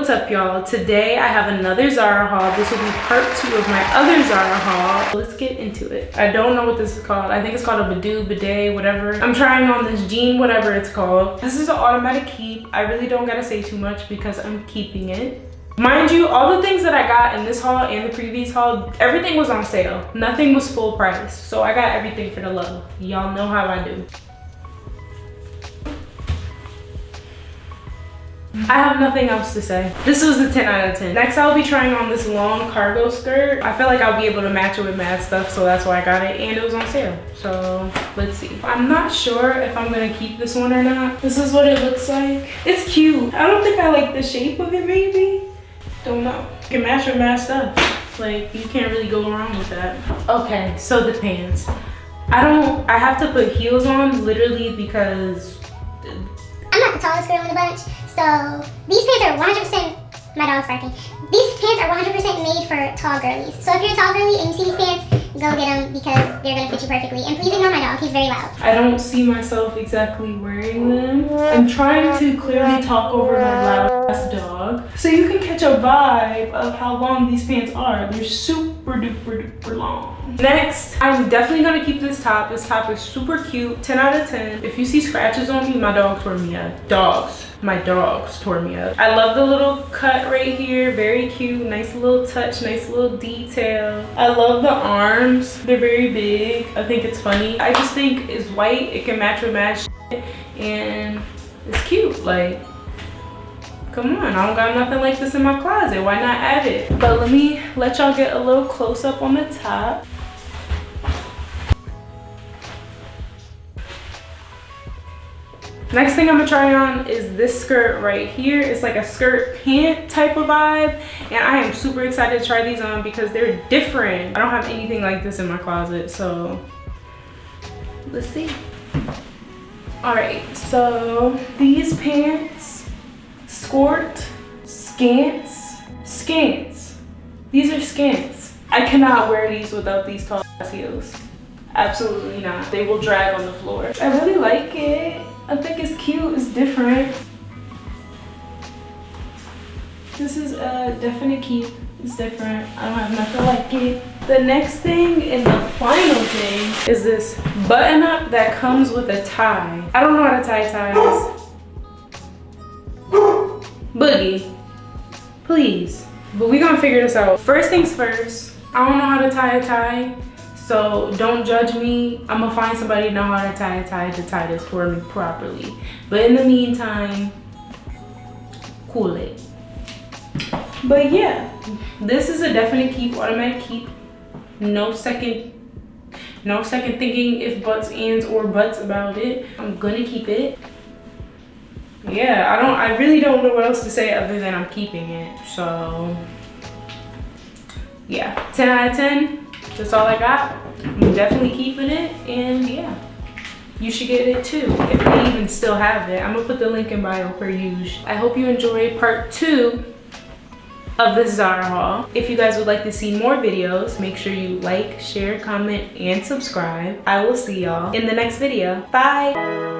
What's up, y'all? Today I have another Zara haul. This will be part 2 of my other Zara haul. Let's get into it. I don't know what this is called. I think it's called a bidet, whatever. I'm trying on this jean, whatever it's called. This is an automatic keep. I really don't gotta say too much because I'm keeping it. Mind you, all the things that I got in this haul and the previous haul, everything was on sale. Nothing was full price. So I got everything for the low. Y'all know how I do. I have nothing else to say. This was a 10 out of 10. Next, I'll be trying on this long cargo skirt. I feel like I'll be able to match it with mad stuff, so that's why I got it, and it was on sale. So let's see. I'm not sure if I'm gonna keep this one or not. This is what it looks like. It's cute. I don't think I like the shape of it, maybe. Don't know. You can match with mad stuff. Like, you can't really go wrong with that. Okay, so the pants. I have to put heels on literally because I'm not the tallest girl in the bunch, so these pants are 100%, my dog's barking. These pants are 100% made for tall girlies. So if you're a tall girly and you see these pants, go get them because they're gonna fit you perfectly. And please ignore my dog, he's very loud. I don't see myself exactly wearing them. I'm trying to clearly talk over my loud ass dog so you can catch a vibe of how long these pants are. They're super duper duper long. Next, I'm definitely gonna keep this top. This top is super cute, 10 out of 10. If you see scratches on me, my dog tore me up. My dogs tore me up. I love the little cut right here, very cute, nice little touch, nice little detail. I love the arms, they're very big. I think it's funny. I just think it's white, it can match with mad shit, and it's cute. Like, come on, I don't got nothing like this in my closet, why not add it? But let me let y'all get a little close up on the top. Next thing I'm gonna try on is this skirt right here. It's like a skirt pant type of vibe, and I am super excited to try these on because they're different. I don't have anything like this in my closet, so let's see. All right, so these pants, skort, skants. These are skants. I cannot wear these without these tall ass heels. Absolutely not. They will drag on the floor. I really like it. I think it's cute, it's different. This is a definite keep, it's different. I don't have nothing like it. The next thing and the final thing is this button up that comes with a tie. I don't know how to tie ties. Boogie, please. But we're gonna figure this out. First things first, I don't know how to tie a tie. So don't judge me. I'm gonna find somebody who know how to tie a tie to tie this for me properly. But in the meantime, cool it. But yeah, this is a definite keep, automatic keep. No second thinking if buts, ands, or buts about it. I'm gonna keep it. Yeah, I really don't know what else to say other than I'm keeping it. So yeah, 10 out of 10. That's all I got. I'm definitely keeping it, and yeah, you should get it too if they even still have it. I'm gonna put the link in bio per usual. I hope you enjoyed part 2 of this Zara haul. If you guys would like to see more videos, make sure you like, share, comment, and subscribe. I will see y'all in the next video. Bye.